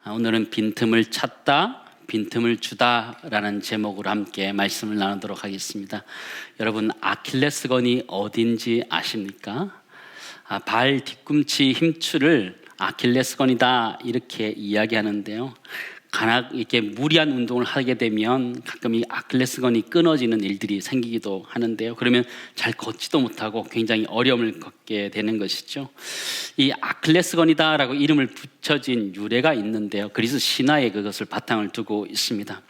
오늘은 빈틈을 찾다, 빈틈을 주다라는 제목으로 함께 말씀을 나누도록 하겠습니다. 여러분, 아킬레스건이 어딘지 아십니까? 발 뒤꿈치 힘줄을 아킬레스건이다 이렇게 이야기하는데요. 이렇게 무리한 운동을 하게 되면 가끔 이 아킬레스건이 끊어지는 일들이 생기기도 하는데요. 그러면 잘 걷지도 못하고 굉장히 어려움을 겪게 되는 것이죠. 이 아킬레스건이다라고 이름을 붙여진 유래가 있는데요. 그리스 신화에 그것을 바탕을 두고 있습니다.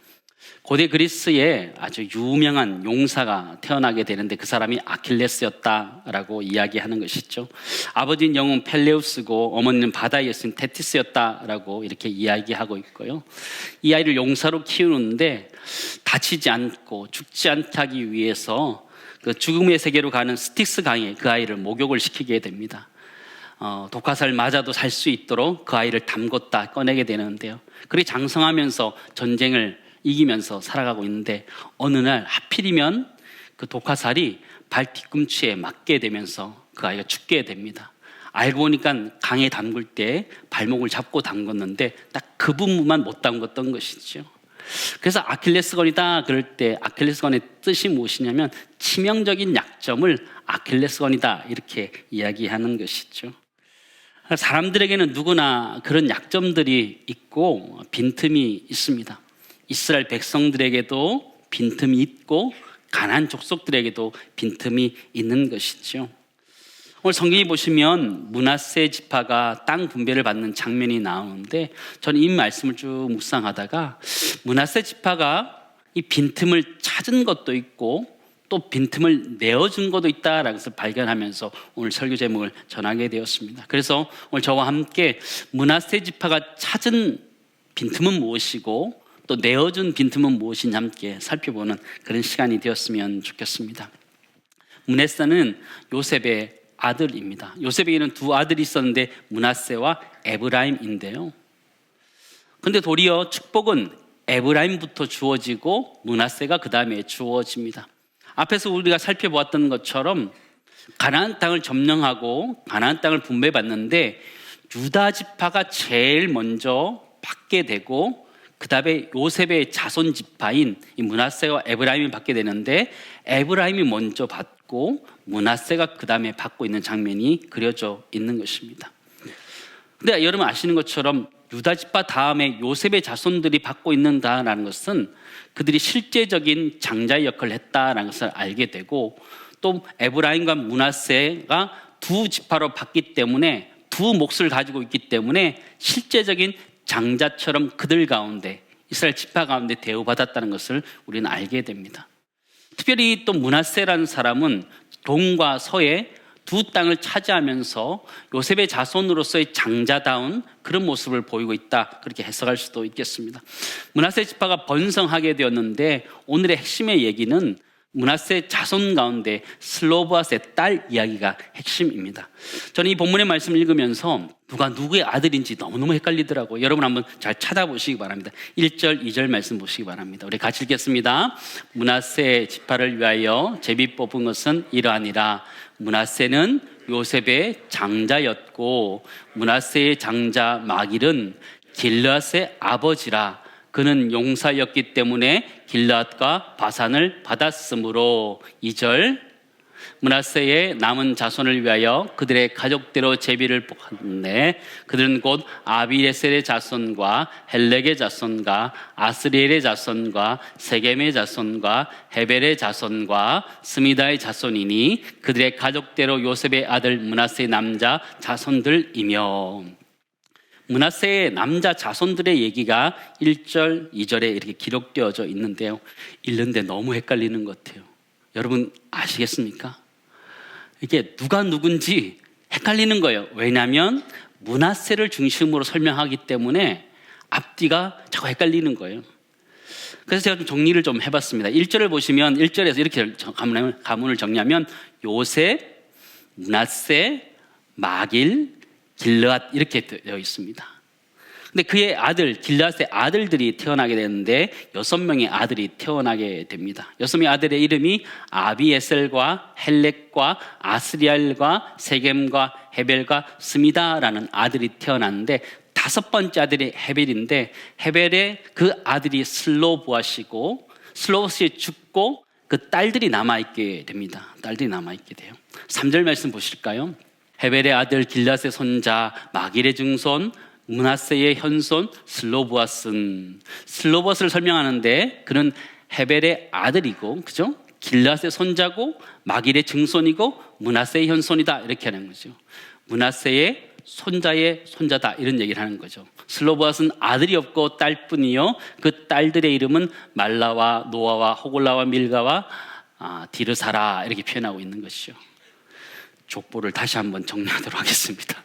고대 그리스에 아주 유명한 용사가 태어나게 되는데 그 사람이 아킬레스였다라고 이야기하는 것이죠. 아버지는 영웅 펠레우스고 어머니는 바다의 여신 테티스였다라고 이렇게 이야기하고 있고요. 이 아이를 용사로 키우는데 다치지 않고 죽지 않게 하기 위해서 그 죽음의 세계로 가는 스틱스 강에 그 아이를 목욕을 시키게 됩니다. 독화살 맞아도 살 수 있도록 그 아이를 담궜다 꺼내게 되는데요. 그렇게 장성하면서 전쟁을 이기면서 살아가고 있는데 어느 날 하필이면 그 독화살이 발 뒤꿈치에 맞게 되면서 그 아이가 죽게 됩니다. 알고 보니까 강에 담글 때 발목을 잡고 담궜는데 딱 그 부분만 못 담궜던 것이죠. 그래서 아킬레스건이다 그럴 때 아킬레스건의 뜻이 무엇이냐면 치명적인 약점을 아킬레스건이다 이렇게 이야기하는 것이죠. 사람들에게는 누구나 그런 약점들이 있고 빈틈이 있습니다. 이스라엘 백성들에게도 빈틈이 있고 가나안 족속들에게도 빈틈이 있는 것이죠. 오늘 성경에 보시면 므낫세 지파가 땅 분배를 받는 장면이 나오는데 저는 이 말씀을 쭉 묵상하다가 므낫세 지파가 이 빈틈을 찾은 것도 있고 또 빈틈을 내어준 것도 있다라는 것을 발견하면서 오늘 설교 제목을 전하게 되었습니다. 그래서 오늘 저와 함께 므낫세 지파가 찾은 빈틈은 무엇이고 또 내어준 빈틈은 무엇인지 함께 살펴보는 그런 시간이 되었으면 좋겠습니다. 므낫세는 요셉의 아들입니다. 요셉에게는 두 아들이 있었는데 므낫세와 에브라임인데요. 그런데 도리어 축복은 에브라임부터 주어지고 므낫세가 그 다음에 주어집니다. 앞에서 우리가 살펴보았던 것처럼 가나안 땅을 점령하고 가나안 땅을 분배받는데 유다 지파가 제일 먼저 받게 되고 그 다음에 요셉의 자손 지파인 이 므낫세와 에브라임이 받게 되는데 에브라임이 먼저 받고 므낫세가 그 다음에 받고 있는 장면이 그려져 있는 것입니다. 근데 여러분 아시는 것처럼 유다 지파 다음에 요셉의 자손들이 받고 있는다라는 것은 그들이 실제적인 장자의 역할을 했다라는 것을 알게 되고 또 에브라임과 므낫세가 두 지파로 받기 때문에 두 몫을 가지고 있기 때문에 실제적인 장자처럼 그들 가운데 이스라엘 지파 가운데 대우받았다는 것을 우리는 알게 됩니다. 특별히 또 므낫세라는 사람은 동과 서의 두 땅을 차지하면서 요셉의 자손으로서의 장자다운 그런 모습을 보이고 있다 그렇게 해석할 수도 있겠습니다. 므낫세 지파가 번성하게 되었는데 오늘의 핵심의 얘기는 므낫세 자손 가운데 슬로보앗의 딸 이야기가 핵심입니다. 저는 이 본문의 말씀을 읽으면서 누가 누구의 아들인지 너무너무 헷갈리더라고요. 여러분 한번 잘 찾아보시기 바랍니다. 1절, 2절 말씀 보시기 바랍니다. 우리 같이 읽겠습니다. 므낫세 지파를 위하여 제비 뽑은 것은 이러하니라. 므낫세는 요셉의 장자였고 므낫세의 장자 마길은 길르앗의 아버지라. 그는 용사였기 때문에 길르앗과 바산을 받았으므로 2절 므낫세의 남은 자손을 위하여 그들의 가족대로 제비를 뽑았네. 그들은 곧 아비에셀의 자손과 헬렉의 자손과 아스리엘의 자손과 세겜의 자손과 헤벨의 자손과 스미다의 자손이니 그들의 가족대로 요셉의 아들 므낫세의 남자 자손들이며 므낫세의 남자 자손들의 얘기가 1절, 2절에 이렇게 기록되어져 있는데요. 읽는데 너무 헷갈리는 것 같아요. 여러분 아시겠습니까? 이게 누가 누군지 헷갈리는 거예요. 왜냐하면 므낫세를 중심으로 설명하기 때문에 앞뒤가 자꾸 헷갈리는 거예요. 그래서 제가 좀 정리를 좀 해봤습니다. 1절을 보시면 1절에서 이렇게 가문을 정리하면 요셉, 므낫세, 마길, 길르앗 이렇게 되어 있습니다. 근데 그의 아들 길르앗의 아들들이 태어나게 되는데 6명의 아들이 태어나게 됩니다. 6명의 아들의 이름이 아비에셀과 헬렉과 아스리엘과 세겜과 헤벨과 스미다라는 아들이 태어났는데 다 다섯 번째 아들이 헤벨인데 헤벨의 그 아들이 슬로보앗이고 슬로보앗이 죽고 그 딸들이 남아있게 됩니다. 딸들이 남아있게 돼요. 3절 말씀 보실까요? 헤벨의 아들 길앗의 손자 마길의 증손 므낫세의 현손 슬로보앗은 슬로보앗을 설명하는데 그는 헤벨의 아들이고 그죠? 길앗의 손자고 마길의 증손이고 므낫세의 현손이다 이렇게 하는 거죠. 므낫세의 손자의 손자다 이런 얘기를 하는 거죠. 슬로보앗은 아들이 없고 딸뿐이요 그 딸들의 이름은 말라와 노아와 호글라와 밀가와 디르사라 이렇게 표현하고 있는 것이죠. 족보를 다시 한번 정리하도록 하겠습니다.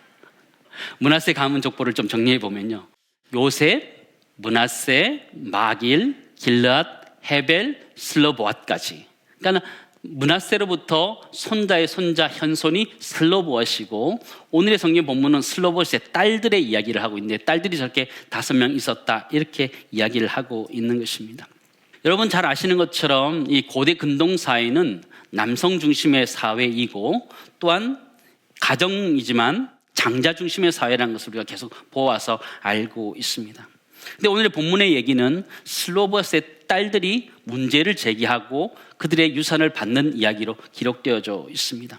므낫세 가문 족보를 좀 정리해 보면요, 요셉, 므낫세, 마길, 길앗, 헤벨, 슬로보앗까지. 그러니까 므낫세로부터 손자의 손자 현손이 슬로보앗이고 오늘의 성경 본문은 슬로보앗의 딸들의 이야기를 하고 있는데 딸들이 저렇게 5명 있었다 이렇게 이야기를 하고 있는 것입니다. 여러분 잘 아시는 것처럼 이 고대 근동 사회는 남성 중심의 사회이고 또한 가정이지만 장자 중심의 사회라는 것을 우리가 계속 보아서 알고 있습니다. 근데 오늘의 본문의 얘기는 슬로보앗의 딸들이 문제를 제기하고 그들의 유산을 받는 이야기로 기록되어져 있습니다.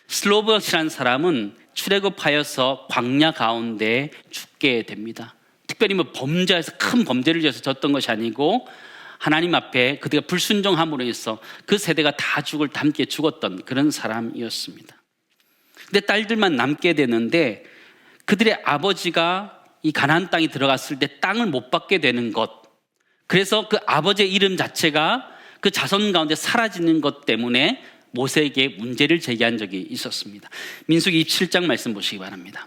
슬로보앗이라는 사람은 출애굽하여서 광야 가운데 죽게 됩니다. 특별히 범죄에서 큰 범죄를 지어서 졌던 것이 아니고 하나님 앞에 그들가 불순종함으로 해서 그 세대가 다 함께 죽었던 그런 사람이었습니다. 근데 딸들만 남게 되는데 그들의 아버지가 이 가나안 땅에 들어갔을 때 땅을 못 받게 되는 것, 그래서 그 아버지의 이름 자체가 그 자손 가운데 사라지는 것 때문에 모세에게 문제를 제기한 적이 있었습니다. 민수기 27장 말씀 보시기 바랍니다.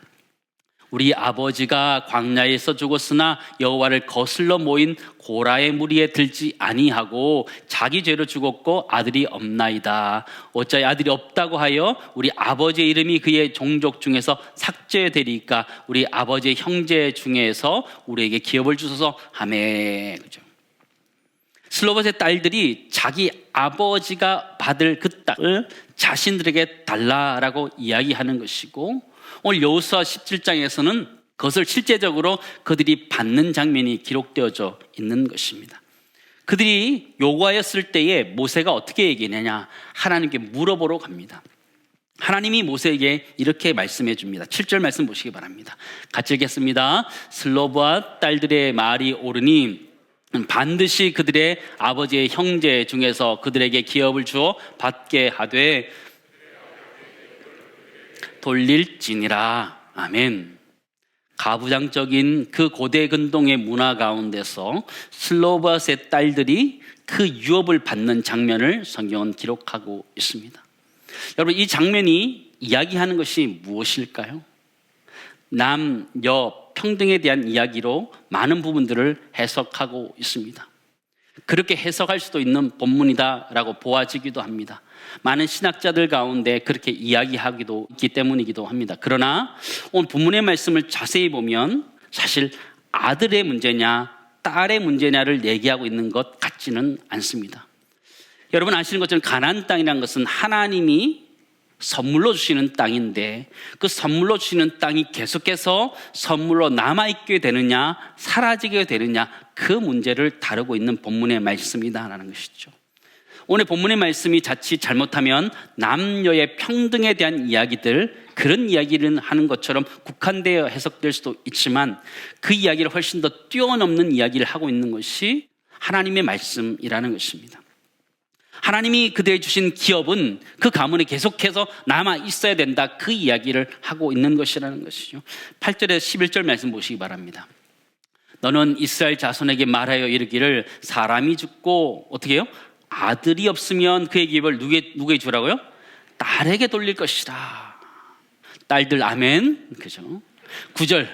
우리 아버지가 광야에서 죽었으나 여호와를 거슬러 모인 고라의 무리에 들지 아니하고 자기 죄로 죽었고 아들이 없나이다. 어찌하여 아들이 없다고 하여 우리 아버지의 이름이 그의 종족 중에서 삭제되리까 우리 아버지의 형제 중에서 우리에게 기업을 주소서 하매. 그죠? 슬로보앗의 딸들이 자기 아버지가 받을 그 땅을 자신들에게 달라라고 이야기하는 것이고 오늘 여호수아 17장에서는 그것을 실제적으로 그들이 받는 장면이 기록되어져 있는 것입니다. 그들이 요구하였을 때에 모세가 어떻게 얘기하느냐, 하나님께 물어보러 갑니다. 하나님이 모세에게 이렇게 말씀해 줍니다. 7절 말씀 보시기 바랍니다. 같이 읽겠습니다. 슬로보앗 딸들의 말이 옳으니 반드시 그들의 아버지의 형제 중에서 그들에게 기업을 주어 받게 하되 돌릴지니라. 아멘. 가부장적인 그 고대 근동의 문화 가운데서 슬로보앗의 딸들이 그 유업을 받는 장면을 성경은 기록하고 있습니다. 여러분, 이 장면이 이야기하는 것이 무엇일까요? 남, 여, 평등에 대한 이야기로 많은 부분들을 해석하고 있습니다. 그렇게 해석할 수도 있는 본문이다라고 보아지기도 합니다. 많은 신학자들 가운데 그렇게 이야기하기도 있기 때문이기도 합니다. 그러나 오늘 본문의 말씀을 자세히 보면 사실 아들의 문제냐 딸의 문제냐를 얘기하고 있는 것 같지는 않습니다. 여러분 아시는 것처럼 가나안 땅이라는 것은 하나님이 선물로 주시는 땅인데 그 선물로 주시는 땅이 계속해서 선물로 남아있게 되느냐 사라지게 되느냐 그 문제를 다루고 있는 본문의 말씀이다라는 것이죠. 오늘 본문의 말씀이 자칫 잘못하면 남녀의 평등에 대한 이야기들, 그런 이야기를 하는 것처럼 국한되어 해석될 수도 있지만 그 이야기를 훨씬 더 뛰어넘는 이야기를 하고 있는 것이 하나님의 말씀이라는 것입니다. 하나님이 그들에 주신 기업은 그 가문에 계속해서 남아 있어야 된다, 그 이야기를 하고 있는 것이라는 것이죠. 8절에서 11절 말씀 보시기 바랍니다. 너는 이스라엘 자손에게 말하여 이르기를 사람이 죽고 어떻게 해요? 아들이 없으면 그의 기업을 누구에게 주라고요? 딸에게 돌릴 것이다. 딸들 아멘. 그죠? 9절.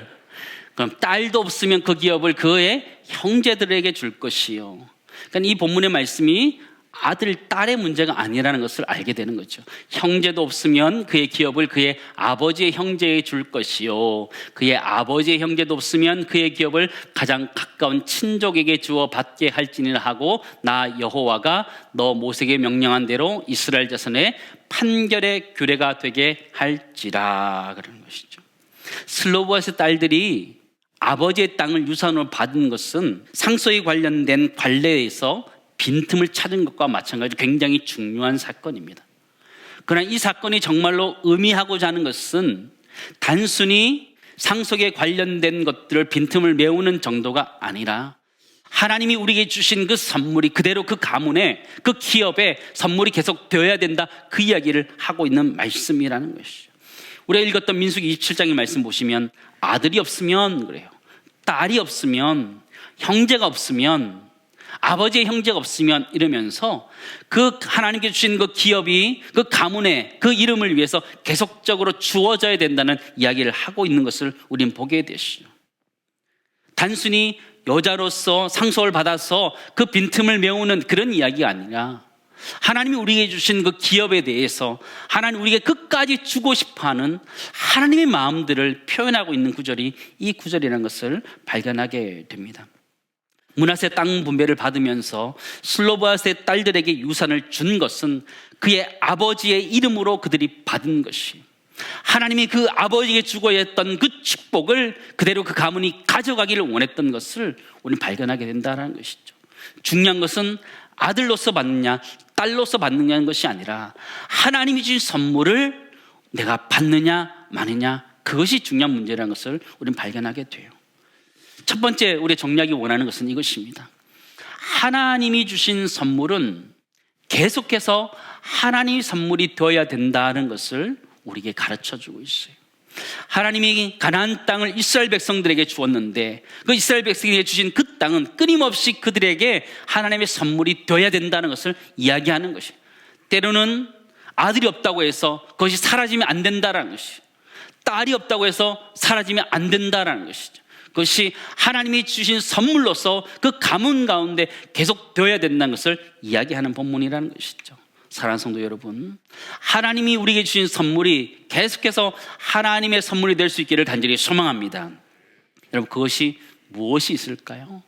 그럼 딸도 없으면 그 기업을 그의 형제들에게 줄 것이요. 그러니까 이 본문의 말씀이 아들, 딸의 문제가 아니라는 것을 알게 되는 거죠. 형제도 없으면 그의 기업을 그의 아버지의 형제에게 줄 것이요. 그의 아버지의 형제도 없으면 그의 기업을 가장 가까운 친족에게 주어 받게 할지니라 하고 나 여호와가 너 모세에게 명령한 대로 이스라엘 자손의 판결의 규례가 되게 할지라. 그러는 것이죠. 슬로보앗의 딸들이 아버지의 땅을 유산으로 받은 것은 상속에 관련된 관례에서 빈틈을 찾은 것과 마찬가지로 굉장히 중요한 사건입니다. 그러나 이 사건이 정말로 의미하고자 하는 것은 단순히 상속에 관련된 것들을 빈틈을 메우는 정도가 아니라 하나님이 우리에게 주신 그 선물이 그대로 그 가문에, 그 기업에 선물이 계속 되어야 된다, 그 이야기를 하고 있는 말씀이라는 것이죠. 우리가 읽었던 민수기 27장의 말씀 보시면 아들이 없으면 그래요, 딸이 없으면, 형제가 없으면, 아버지의 형제가 없으면 이러면서 그 하나님께 주신 그 기업이 그 가문의 그 이름을 위해서 계속적으로 주어져야 된다는 이야기를 하고 있는 것을 우리는 보게 되시죠. 단순히 여자로서 상속을 받아서 그 빈틈을 메우는 그런 이야기가 아니라 하나님이 우리에게 주신 그 기업에 대해서 하나님 우리에게 끝까지 주고 싶어하는 하나님의 마음들을 표현하고 있는 구절이 이 구절이라는 것을 발견하게 됩니다. 므낫세 땅 분배를 받으면서 슬로보앗의 딸들에게 유산을 준 것은 그의 아버지의 이름으로 그들이 받은 것이, 하나님이 그 아버지에게 주고야 했던 그 축복을 그대로 그 가문이 가져가기를 원했던 것을 우리는 발견하게 된다는 것이죠. 중요한 것은 아들로서 받느냐 딸로서 받느냐는 것이 아니라 하나님이 주신 선물을 내가 받느냐 마느냐, 그것이 중요한 문제라는 것을 우리는 발견하게 돼요. 첫 번째 우리 정리하기 원하는 것은 이것입니다. 하나님이 주신 선물은 계속해서 하나님의 선물이 되어야 된다는 것을 우리에게 가르쳐주고 있어요. 하나님이 가나안 땅을 이스라엘 백성들에게 주었는데 그 이스라엘 백성에게 주신 그 땅은 끊임없이 그들에게 하나님의 선물이 되어야 된다는 것을 이야기하는 것이에요. 때로는 아들이 없다고 해서 그것이 사라지면 안 된다는 것이에요. 딸이 없다고 해서 사라지면 안 된다는 것이죠. 그것이 하나님이 주신 선물로서 그 가문 가운데 계속 되어야 된다는 것을 이야기하는 본문이라는 것이죠. 사랑하는 성도 여러분, 하나님이 우리에게 주신 선물이 계속해서 하나님의 선물이 될 수 있기를 간절히 소망합니다. 여러분, 그것이 무엇이 있을까요?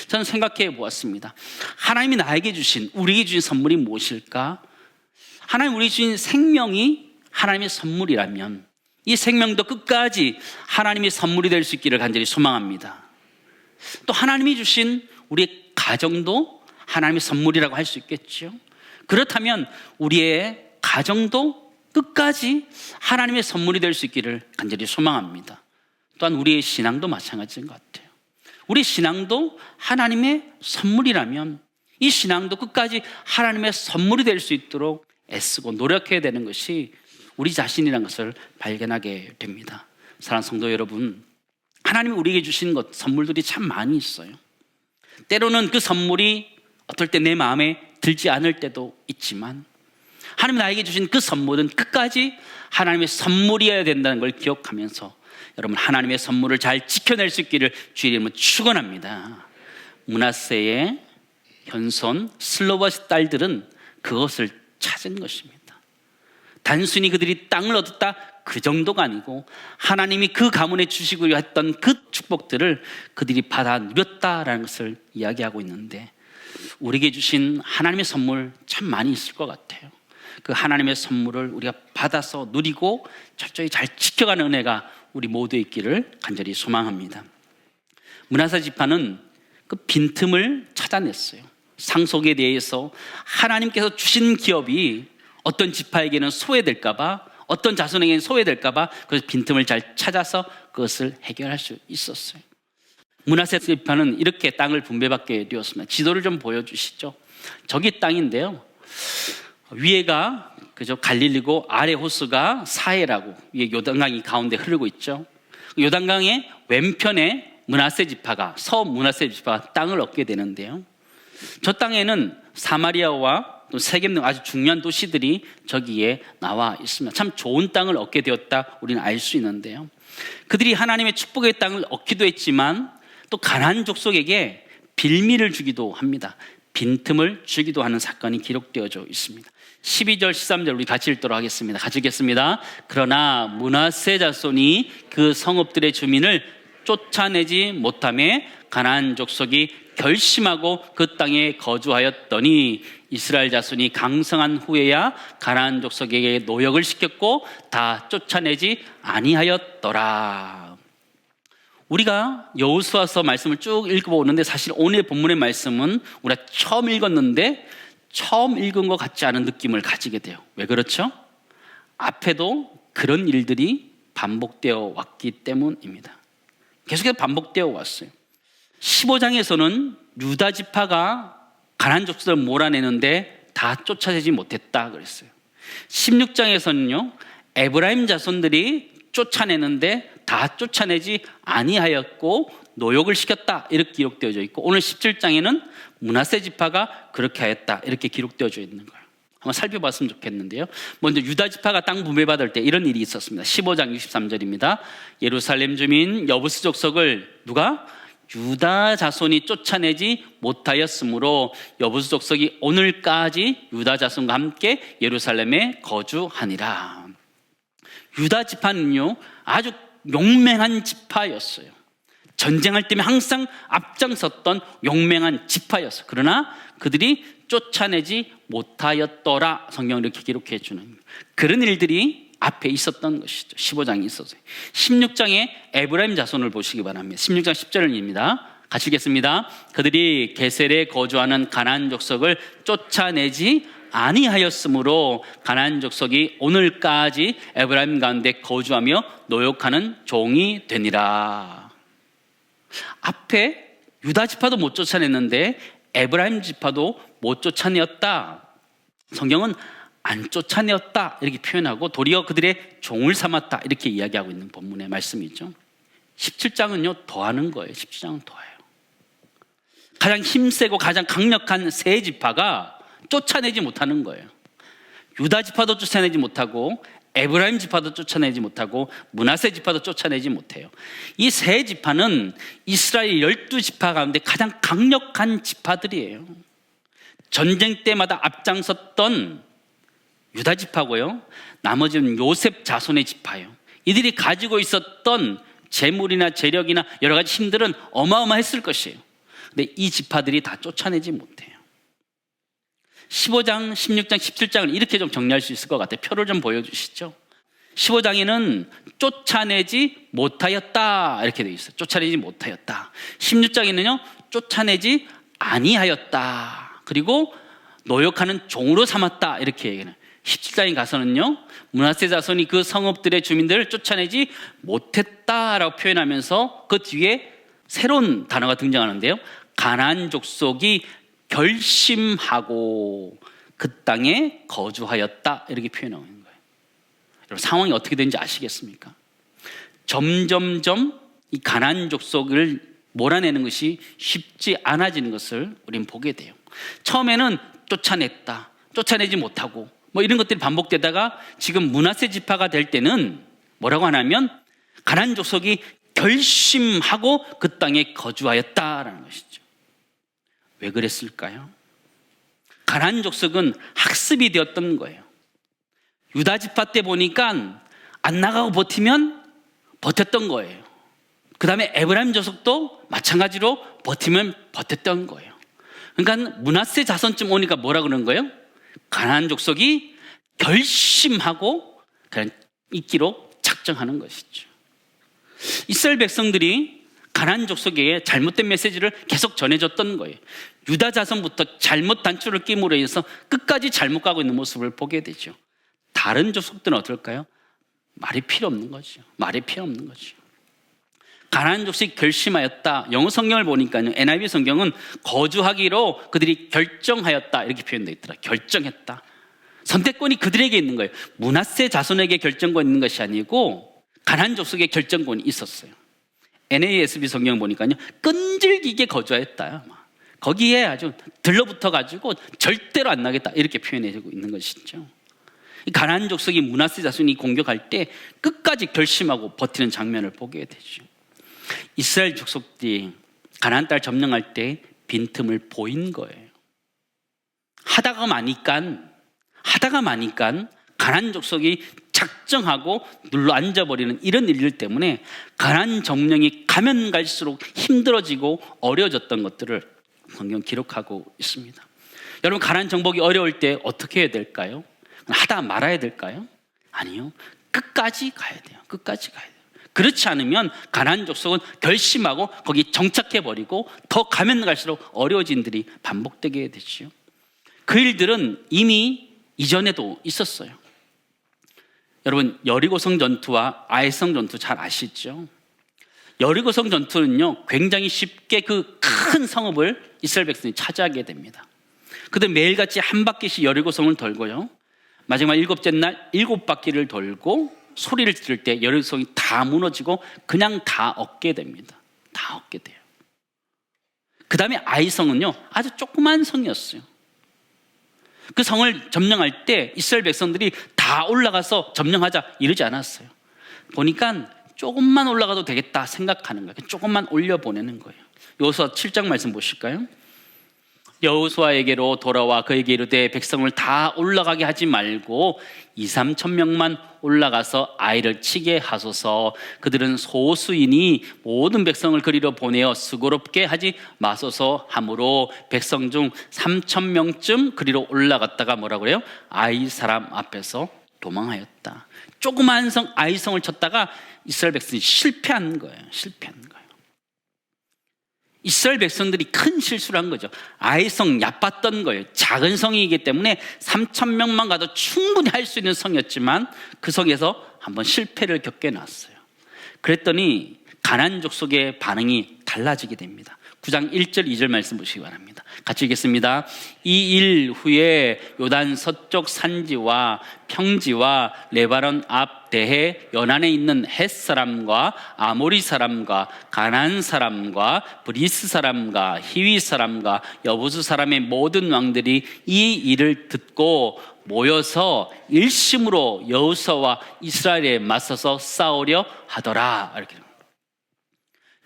저는 생각해 보았습니다. 하나님이 나에게 주신, 우리에게 주신 선물이 무엇일까? 하나님 우리에게 주신 생명이 하나님의 선물이라면 이 생명도 끝까지 하나님의 선물이 될 수 있기를 간절히 소망합니다. 또 하나님이 주신 우리의 가정도 하나님의 선물이라고 할 수 있겠죠. 그렇다면 우리의 가정도 끝까지 하나님의 선물이 될 수 있기를 간절히 소망합니다. 또한 우리의 신앙도 마찬가지인 것 같아요. 우리 신앙도 하나님의 선물이라면 이 신앙도 끝까지 하나님의 선물이 될 수 있도록 애쓰고 노력해야 되는 것이 우리 자신이라는 것을 발견하게 됩니다. 사랑하는 성도 여러분, 하나님이 우리에게 주신 것, 선물들이 참 많이 있어요. 때로는 그 선물이 어떨 때 내 마음에 들지 않을 때도 있지만 하나님이 나에게 주신 그 선물은 끝까지 하나님의 선물이어야 된다는 걸 기억하면서 여러분, 하나님의 선물을 잘 지켜낼 수 있기를 주의 이름으로 축원합니다. 므낫세의 현손 슬로바스 딸들은 그것을 찾은 것입니다. 단순히 그들이 땅을 얻었다 그 정도가 아니고 하나님이 그 가문에 주시고 했던 그 축복들을 그들이 받아 누렸다라는 것을 이야기하고 있는데, 우리에게 주신 하나님의 선물 참 많이 있을 것 같아요. 그 하나님의 선물을 우리가 받아서 누리고 철저히 잘 지켜가는 은혜가 우리 모두에 있기를 간절히 소망합니다. 므낫세 지파는 그 빈틈을 찾아냈어요. 상속에 대해서 하나님께서 주신 기업이 어떤 지파에게는 소외될까봐, 어떤 자손에게는 소외될까봐 그래서 빈틈을 잘 찾아서 그것을 해결할 수 있었어요. 므낫세 지파는 이렇게 땅을 분배받게 되었습니다. 지도를 좀 보여주시죠. 저기 땅인데요, 위에가 그죠 갈릴리고 아래 호수가 사해라고, 위에 요단강이 가운데 흐르고 있죠. 요단강의 왼편에 므낫세 지파가, 서므낫세 지파가 땅을 얻게 되는데요, 저 땅에는 사마리아와 또 세겜 등 아주 중요한 도시들이 저기에 나와 있습니다. 참 좋은 땅을 얻게 되었다 우리는 알 수 있는데요, 그들이 하나님의 축복의 땅을 얻기도 했지만 또 가나안 족속에게 빌미를 주기도 합니다. 빈틈을 주기도 하는 사건이 기록되어져 있습니다. 12절 13절 우리 같이 읽도록 하겠습니다. 같이 읽겠습니다. 그러나 므낫세 자손이 그 성읍들의 주민을 쫓아내지 못하며 가나안 족속이 결심하고 그 땅에 거주하였더니 이스라엘 자손이 강성한 후에야 가나안 족속에게 노역을 시켰고 다 쫓아내지 아니하였더라. 우리가 여호수아서 말씀을 쭉 읽어보는데 사실 오늘 본문의 말씀은 우리가 처음 읽었는데 처음 읽은 것 같지 않은 느낌을 가지게 돼요. 왜 그렇죠? 앞에도 그런 일들이 반복되어 왔기 때문입니다. 계속해서 반복되어 왔어요. 15장에서는 유다 지파가 가나안 족속을 몰아내는데 다 쫓아내지 못했다 그랬어요. 16장에서는요, 에브라임 자손들이 쫓아내는데 다 쫓아내지 아니하였고 노역을 시켰다 이렇게 기록되어져 있고, 오늘 17장에는 므낫세 지파가 그렇게 하였다 이렇게 기록되어져 있는 거예요. 한번 살펴봤으면 좋겠는데요. 먼저 유다 지파가 땅 분배받을 때 이런 일이 있었습니다. 15장 63절입니다. 예루살렘 주민 여부스 족속을 누가? 유다 자손이 쫓아내지 못하였으므로 여부스 족속이 오늘까지 유다 자손과 함께 예루살렘에 거주하니라. 유다 지파는요, 아주 용맹한 지파였어요. 전쟁할 때면 항상 앞장섰던 용맹한 지파였어요. 그러나 그들이 쫓아내지 못하였더라. 성경은 이렇게 기록해 주는 그런 일들이 앞에 있었던 것이죠. 15장에 있었어요. 16장에 에브라임 자손을 보시기 바랍니다. 16장 10절입니다. 같이 읽겠습니다. 그들이 게셀에 거주하는 가나안 족속을 쫓아내지 아니하였으므로 가나안 족속이 오늘까지 에브라임 가운데 거주하며 노역하는 종이 되니라. 앞에 유다 지파도 못 쫓아냈는데 에브라임 지파도 못 쫓아내었다. 성경은 안 쫓아내었다 이렇게 표현하고 도리어 그들의 종을 삼았다 이렇게 이야기하고 있는 본문의 말씀이죠. 17장은요 더하는 거예요. 17장은 더해요. 가장 힘세고 가장 강력한 세 지파가 쫓아내지 못하는 거예요. 유다 지파도 쫓아내지 못하고 에브라임 지파도 쫓아내지 못하고 므낫세 지파도 쫓아내지 못해요. 이 세 지파는 이스라엘 12지파 가운데 가장 강력한 지파들이에요. 전쟁 때마다 앞장섰던 유다 지파고요, 나머지는 요셉 자손의 지파예요. 이들이 가지고 있었던 재물이나 재력이나 여러 가지 힘들은 어마어마했을 것이에요. 근데 이 지파들이 다 쫓아내지 못해요. 15장, 16장, 17장을 이렇게 좀 정리할 수 있을 것 같아요. 표를 좀 보여주시죠. 15장에는 쫓아내지 못하였다 이렇게 되어 있어요. 쫓아내지 못하였다. 16장에는요 쫓아내지 아니하였다. 그리고 노역하는 종으로 삼았다 이렇게 얘기해요. 17장에 가서는요 므낫세 자손이 그 성읍들의 주민들을 쫓아내지 못했다라고 표현하면서 그 뒤에 새로운 단어가 등장하는데요, 가나안 족속이 결심하고 그 땅에 거주하였다 이렇게 표현하고 있는 거예요. 여러분 상황이 어떻게 되는지 아시겠습니까? 점점점 이 가나안 족속을 몰아내는 것이 쉽지 않아지는 것을 우리는 보게 돼요. 처음에는 쫓아냈다, 쫓아내지 못하고 뭐 이런 것들이 반복되다가 지금 므낫세 지파가 될 때는 뭐라고 하냐면 가나안 족속이 결심하고 그 땅에 거주하였다라는 것이죠. 왜 그랬을까요? 가나안 족속은 학습이 되었던 거예요. 유다 지파 때 보니까 안 나가고 버티면 버텼던 거예요. 그 다음에 에브라임 족속도 마찬가지로 버티면 버텼던 거예요. 그러니까 므낫세 자손쯤 오니까 뭐라 그러는 거예요? 가나안 족속이 결심하고 그냥 있기로 작정하는 것이죠. 이스라엘 백성들이 가나안 족속에게 잘못된 메시지를 계속 전해줬던 거예요. 유다 자손부터 잘못 단추를 끼므로 해서 끝까지 잘못 가고 있는 모습을 보게 되죠. 다른 족속들은 어떨까요? 말이 필요 없는 거죠. 말이 필요 없는 거죠. 가나안 족속이 결심하였다. 영어 성경을 보니까요, NIV 성경은 거주하기로 그들이 결정하였다 이렇게 표현되어 있더라. 결정했다. 선택권이 그들에게 있는 거예요. 므낫세 자손에게 결정권이 있는 것이 아니고 가나안 족속에 결정권이 있었어요. NASB 성경 보니까요, 끈질기게 거주하였다. 거기에 아주 들러붙어 가지고 절대로 안 나겠다 이렇게 표현해주고 있는 것이죠. 가나안 족속이 므낫세 자손이 공격할 때 끝까지 결심하고 버티는 장면을 보게 되죠. 이스라엘 족속들이 가나안 땅을 점령할 때 빈틈을 보인 거예요. 하다가 마니까 가나안 족속이 작정하고 눌러 앉아버리는 이런 일들 때문에 가나안 점령이 가면 갈수록 힘들어지고 어려워졌던 것들을 성경 기록하고 있습니다. 여러분, 가나안 정복이 어려울 때 어떻게 해야 될까요? 하다 말아야 될까요? 아니요, 끝까지 가야 돼요. 끝까지 가야 돼요. 그렇지 않으면 가나안 족속은 결심하고 거기 정착해버리고 더 가면 갈수록 어려워진 일들이 반복되게 되죠. 그 일들은 이미 이전에도 있었어요. 여러분, 여리고성 전투와 아이성 전투 잘 아시죠? 여리고성 전투는요, 굉장히 쉽게 그 큰 성읍을 이스라엘 백성이 차지하게 됩니다. 그들 매일같이 한 바퀴씩 여리고성을 돌고요, 마지막 7째 날 7바퀴를 돌고 소리를 들을 때 여리고성이 다 무너지고 그냥 다 얻게 됩니다. 다 얻게 돼요. 그 다음에 아이성은요, 아주 조그만 성이었어요. 그 성을 점령할 때 이스라엘 백성들이 다 올라가서 점령하자 이러지 않았어요. 보니까 조금만 올라가도 되겠다 생각하는 거예요. 조금만 올려보내는 거예요. 여호수아 7장 말씀 보실까요? 여호수아에게로 돌아와 그에게 이르되 백성을 다 올라가게 하지 말고 2-3천 명만 올라가서 아이를 치게 하소서. 그들은 소수이니 모든 백성을 그리로 보내어 수고롭게 하지 마소서 하므로 백성 중 3천 명쯤 그리로 올라갔다가 뭐라고 그래요? 아이 사람 앞에서 도망하였다. 조그만 성 아이성을 쳤다가 이스라엘 백성이 실패한 거예요. 이스라엘 백성들이 큰 실수를 한 거죠. 아이성 얕봤던 거예요. 작은 성이기 때문에 3천 명만 가도 충분히 할 수 있는 성이었지만 그 성에서 한번 실패를 겪게 놨어요. 그랬더니 가나안 족속의 반응이 달라지게 됩니다. 9장 1절 2절 말씀 보시기 바랍니다. 같이 읽겠습니다. 이 일 후에 요단 서쪽 산지와 평지와 레바논 앞 대해 연안에 있는 헷 사람과 아모리 사람과 가나안 사람과 브리스 사람과 히위 사람과 여부수 사람의 모든 왕들이 이 일을 듣고 모여서 일심으로 여호수아와 이스라엘에 맞서서 싸우려 하더라. 이렇게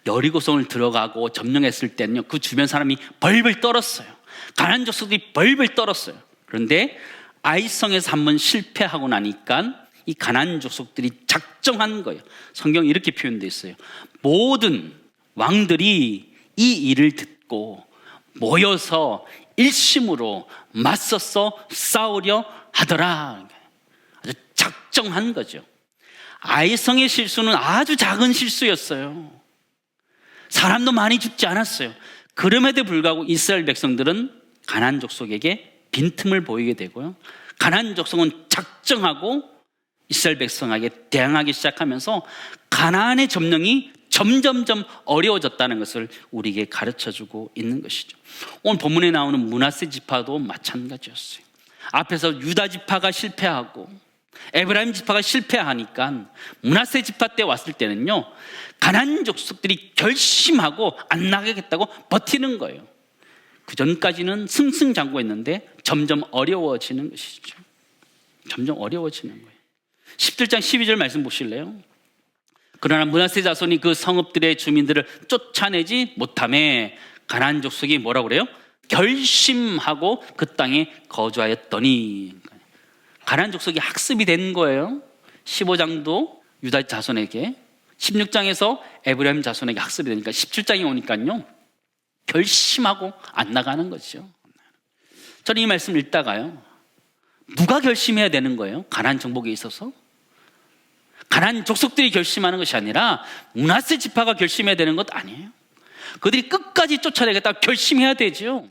여리고성을 들어가고 점령했을 때는요, 그 주변 사람이 벌벌 떨었어요. 가나안 족속들이 벌벌 떨었어요. 그런데 아이성에서 한번 실패하고 나니까 이 가나안 족속들이 작정한 거예요. 성경이 이렇게 표현되어 있어요. 모든 왕들이 이 일을 듣고 모여서 일심으로 맞서서 싸우려 하더라. 아주 작정한 거죠. 아이성의 실수는 아주 작은 실수였어요. 사람도 많이 죽지 않았어요. 그럼에도 불구하고 이스라엘 백성들은 가나안 족속에게 빈틈을 보이게 되고요, 가나안 족속은 작정하고 이스라엘 백성에게 대항하기 시작하면서 가나안의 점령이 점점점 어려워졌다는 것을 우리에게 가르쳐주고 있는 것이죠. 오늘 본문에 나오는 므낫세 지파도 마찬가지였어요. 앞에서 유다 지파가 실패하고 에브라임 지파가 실패하니까 므낫세 지파 때 왔을 때는요, 가나안 족속들이 결심하고 안 나가겠다고 버티는 거예요. 그 전까지는 승승장구했는데 점점 어려워지는 것이죠. 점점 어려워지는 거예요. 17장 12절 말씀 보실래요? 그러나 므낫세 자손이 그 성읍들의 주민들을 쫓아내지 못하매 가나안 족속이 뭐라고 그래요? 결심하고 그 땅에 거주하였더니, 가나안 족속이 학습이 된 거예요. 15장도 유다 자손에게, 16장에서 에브라임 자손에게 학습이 되니까 17장에 오니까요, 결심하고 안 나가는 거죠. 저는 이 말씀 읽다가요, 누가 결심해야 되는 거예요? 가나안 정복에 있어서? 가나안 족속들이 결심하는 것이 아니라 므낫세 지파가 결심해야 되는 것 아니에요. 그들이 끝까지 쫓아내겠다 결심해야 되죠.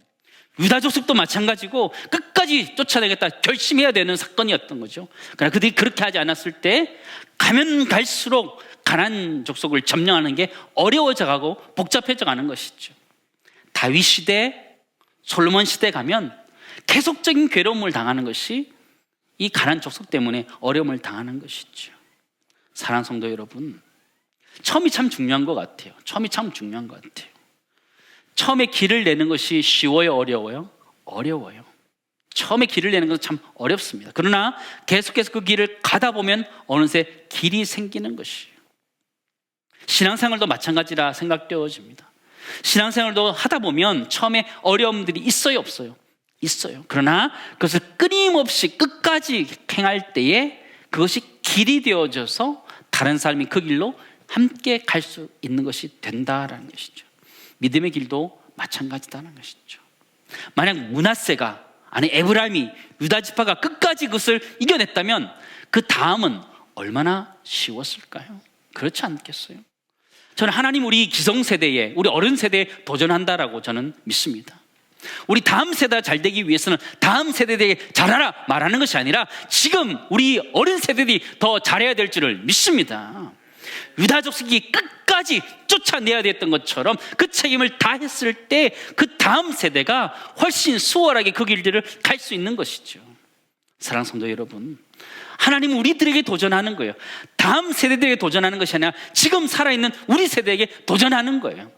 유다 족속도 마찬가지고 끝까지 쫓아내겠다 결심해야 되는 사건이었던 거죠. 그러나 그들이 그렇게 하지 않았을 때 가면 갈수록 가나안 족속을 점령하는 게 어려워져 가고 복잡해져 가는 것이죠. 다윗 시대, 솔로몬 시대 가면 계속적인 괴로움을 당하는 것이 이 가나안 족속 때문에 어려움을 당하는 것이죠. 사랑하는 성도 여러분, 처음이 참 중요한 것 같아요. 처음에 길을 내는 것이 쉬워요, 어려워요? 어려워요. 처음에 길을 내는 것은 참 어렵습니다. 그러나 계속해서 그 길을 가다 보면 어느새 길이 생기는 것이에요. 신앙생활도 마찬가지라 생각되어집니다. 신앙생활도 하다 보면 처음에 어려움들이 있어요, 없어요? 있어요. 그러나 그것을 끊임없이 끝까지 행할 때에 그것이 길이 되어져서 다른 사람이 그 길로 함께 갈 수 있는 것이 된다라는 것이죠. 믿음의 길도 마찬가지다는 것이죠. 만약 므낫세가, 아니 에브라임이, 유다 지파가 끝까지 그것을 이겨냈다면 그 다음은 얼마나 쉬웠을까요? 그렇지 않겠어요? 저는 하나님 우리 기성세대에, 우리 어른 세대에 도전한다라고 저는 믿습니다. 우리 다음 세대가 잘 되기 위해서는 다음 세대에게 잘하라 말하는 것이 아니라 지금 우리 어린 세대들이 더 잘해야 될 줄을 믿습니다. 유다족 새끼 끝까지 쫓아내야 됐던 것처럼 그 책임을 다했을 때 그 다음 세대가 훨씬 수월하게 그 길들을 갈 수 있는 것이죠. 사랑하는 성도 여러분, 하나님은 우리들에게 도전하는 거예요. 다음 세대들에게 도전하는 것이 아니라 지금 살아있는 우리 세대에게 도전하는 거예요.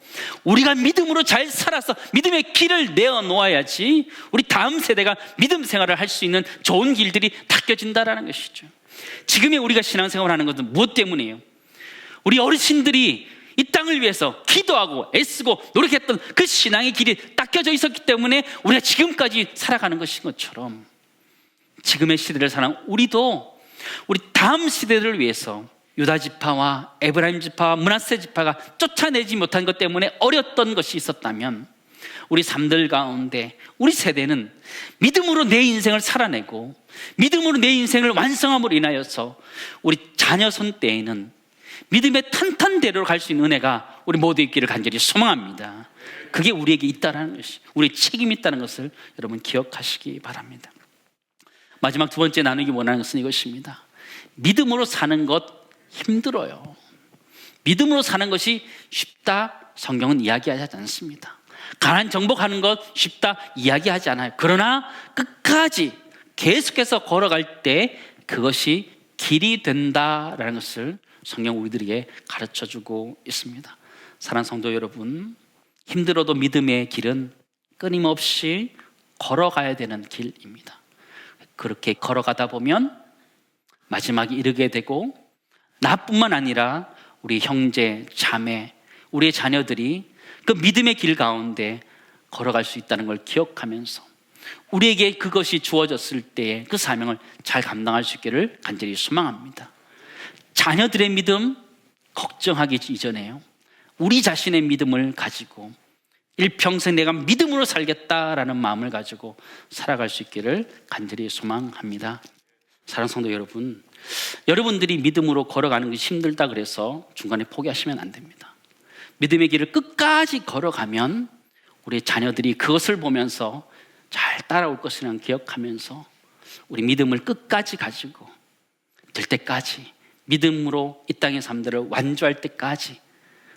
우리가 믿음으로 잘 살아서 믿음의 길을 내어놓아야지 우리 다음 세대가 믿음 생활을 할 수 있는 좋은 길들이 닦여진다라는 것이죠. 지금의 우리가 신앙생활을 하는 것은 무엇 때문이에요? 우리 어르신들이 이 땅을 위해서 기도하고 애쓰고 노력했던 그 신앙의 길이 닦여져 있었기 때문에 우리가 지금까지 살아가는 것인 것처럼 지금의 시대를 사는 우리도 우리 다음 시대를 위해서 유다 지파와 에브라임 지파와 므낫세 지파가 쫓아내지 못한 것 때문에 어렸던 것이 있었다면 우리 삶들 가운데 우리 세대는 믿음으로 내 인생을 살아내고 믿음으로 내 인생을 완성함으로 인하여서 우리 자녀 손 때에는 믿음의 탄탄대로로 갈 수 있는 은혜가 우리 모두 있기를 간절히 소망합니다. 그게 우리에게 있다는 것이, 우리의 책임이 있다는 것을 여러분 기억하시기 바랍니다. 마지막 두 번째 나누기 원하는 것은 이것입니다. 믿음으로 사는 것 힘들어요. 믿음으로 사는 것이 쉽다, 성경은 이야기하지 않습니다. 가난 정복하는 것 쉽다 이야기하지 않아요. 그러나 끝까지 계속해서 걸어갈 때 그것이 길이 된다라는 것을 성경 우리들에게 가르쳐주고 있습니다. 사랑하는 성도 여러분, 힘들어도 믿음의 길은 끊임없이 걸어가야 되는 길입니다. 그렇게 걸어가다 보면 마지막에 이르게 되고 나뿐만 아니라 우리 형제, 자매, 우리의 자녀들이 그 믿음의 길 가운데 걸어갈 수 있다는 걸 기억하면서 우리에게 그것이 주어졌을 때에 그 사명을 잘 감당할 수 있기를 간절히 소망합니다. 자녀들의 믿음 걱정하기 이전에요, 우리 자신의 믿음을 가지고 일평생 내가 믿음으로 살겠다라는 마음을 가지고 살아갈 수 있기를 간절히 소망합니다. 사랑하는 성도 여러분, 여러분들이 믿음으로 걸어가는 것이 힘들다 그래서 중간에 포기하시면 안 됩니다. 믿음의 길을 끝까지 걸어가면 우리 자녀들이 그것을 보면서 잘 따라올 것이라는 기억하면서 우리 믿음을 끝까지 가지고 될 때까지 믿음으로 이 땅의 삶들을 완주할 때까지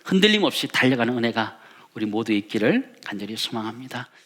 흔들림 없이 달려가는 은혜가 우리 모두 있기를 간절히 소망합니다.